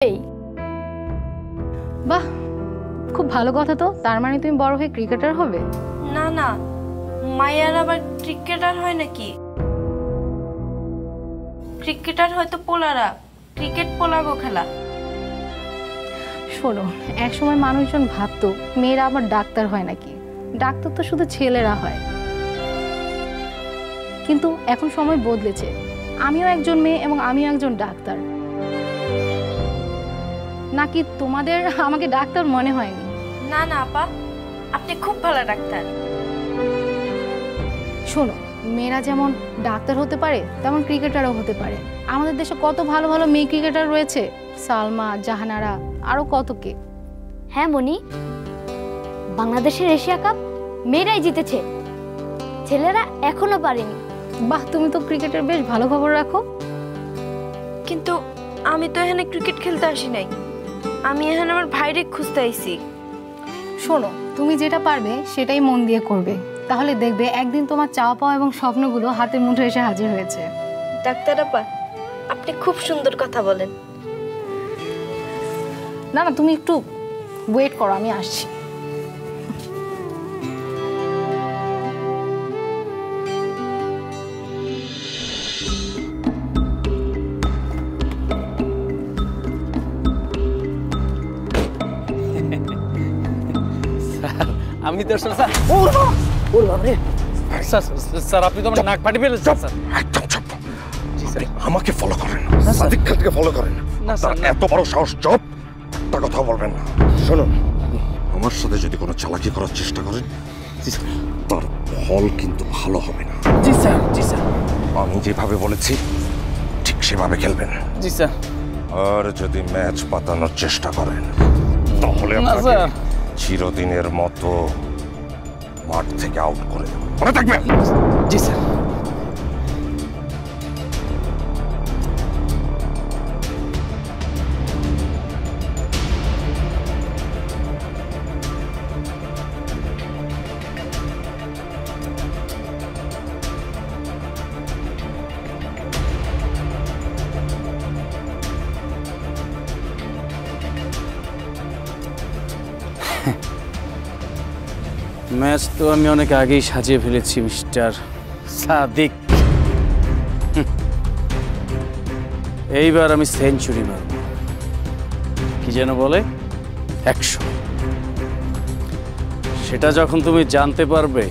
এই বাহ, খুব ভালো কথা তো। তার মানে তুমি বড় হয়ে ক্রিকেটার হবে? না না, মায়ার আবার ক্রিকেটার হয় নাকি? ক্রিকেটার হয়তো পোলারা, ক্রিকেট পোলাগো খেলা। শোনো, একসময় মানুষজন ভাবতো মেয়েরা আবার ডাক্তার হয় নাকি। ডাক্তার তো শুধু ছেলেরা হয়, কিন্তু এখন সময় বদলেছে। আমিও একজন মেয়ে এবং আমিও একজন ডাক্তার। নাকি তোমাদের আমাকে ডাক্তার মনে হয়নি? না না আপা, আপনি খুব ভালো ডাক্তার। শোনো, মেয়েরা যেমন ডাক্তার হতে পারে তেমন ক্রিকেটারও হতে পারে। আমাদের দেশে কত ভালো ভালো মেয়ে ক্রিকেটার রয়েছে, সালমা, জাহানারা, আরো কত কে। হ্যাঁ মনি, বাংলাদেশের এশিয়া কাপ মেয়েরাই জিতেছে, ছেলেরা এখনো পারেনি। বাহ, তুমি তো ক্রিকেটের বেশ ভালো খবর রাখো। কিন্তু আমি তো এখানে ক্রিকেট খেলতে আসি নাই, আমি এখানে আমার ভাইরে খুঁজতে আইছি। শোনো, তুমি যেটা পারবে সেটাই মন দিয়ে করবে, তাহলে দেখবে একদিন তোমার চাওয়া পাওয়া এবং স্বপ্নগুলো হাতের মুঠো এসে হাজির হয়েছে। ডাক্তার আপা, আপনি খুব সুন্দর কথা বলেন। না না, তুমি একটু ওয়েট করো, আমি আসছি। আমি তো স্যার স্যার আপনি তো আমার নাক পাটি ফেলেছেন স্যার। একদম চুপ। আমাকে ফলো করেন, সাদিক খানকে ফলো করেন। না স্যার, এত বড় সাহস, চুপ, তার কথা বলবেন না। শুনুন, আমার সাথে যদি কোনো চালাকি করার চেষ্টা করেন তার ফল কিন্তু ভালো হবে না। জি স্যার, জি স্যার। আমি যেভাবে বলেছি ঠিক সেভাবে খেলবেন। জি স্যার। আর যদি ম্যাচ পাতানোর চেষ্টা করেন তাহলে না আপনাকে স্যার, চিরদিনের মতো মাঠ থেকে আউট করে দেব, মনে থাকবে? জি স্যার। ম্যাচ তো আমি অনেক আগেই সাজিয়ে ফেলেছি মিস্টার সাদিক। এইবার আমি সেঞ্চুরি মারব। কি যেন বলে, 100। সেটা যখন তুমি জানতে পারবে,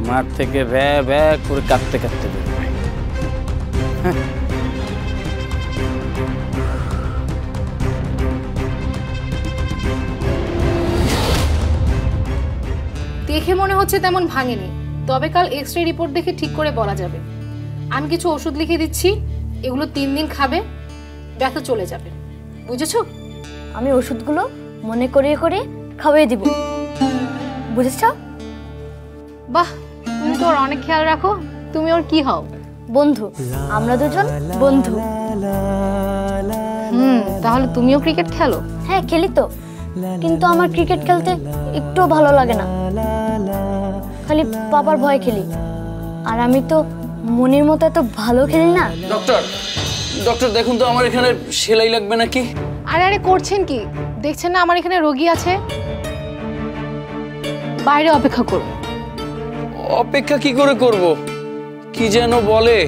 মাঠ থেকে ভ্যা ভ্যা করে কাঁদতে কাঁদতে বেরোবে। দেখে মনে হচ্ছে তেমন ভাঙেনি, তবে কাল এক্স-রে রিপোর্ট দেখে ঠিক করে বলা যাবে। আমি কিছু ওষুধ লিখে দিচ্ছি, এগুলো 3 দিন খাবে, ব্যথা চলে যাবে, বুঝেছো? আমি ওষুধগুলো মনে করিয়ে করে খাওয়াই দিব, বুঝেছ? বাহ, তুমি তো ওর অনেক খেয়াল রাখো। তুমি ওর কি হও? বন্ধু, আমরা দুজন বন্ধু। তাহলে তুমিও ক্রিকেট খেলো? হ্যাঁ খেলি তো, কিন্তু আমার ক্রিকেট খেলতে একটু ভালো লাগে না, খালি পাপার ভয় খেলি। আর আমি তো মনির মতো এত ভালো খেলি না। ডক্টর, ডক্টর দেখুন তো আমার এখানে সেলাই লাগবে নাকি? আরে আরে, করছেন কি? দেখছেন না আমার এখানে রোগী আছে, বাইরে অপেক্ষা করুন। অপেক্ষা কি করে করব? কি যেন বলে,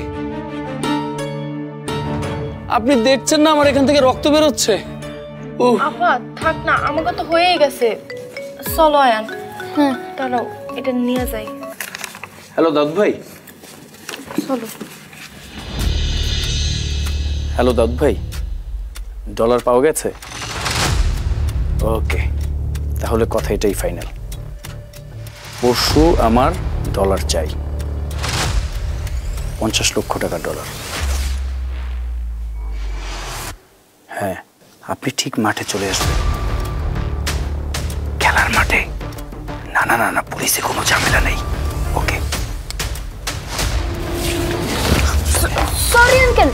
আপনি দেখছেন না আমার এখান থেকে রক্ত বের হচ্ছে। আপা থাক না, আমাকে তো হয়েই গেছে। চলো আয়ান। হ্যাঁ দাঁড়াও, এটা নিয়ে যাই। হ্যালো দাউদ ভাই। চলো। হ্যালো দাউদ ভাই, ডলার পাওয়া গেছে? ওকে, তাহলে কথা এটাই ফাইনাল। পরশু আমার ডলার চাই, 50 লক্ষ টাকা ডলার। হ্যাঁ, আপনি ঠিক মাঠে চলে আসবেন, খেলার মাঠে। না না না না, পুলিশে কোনো ঝামেলা নেই। ওকে। Sorry uncle,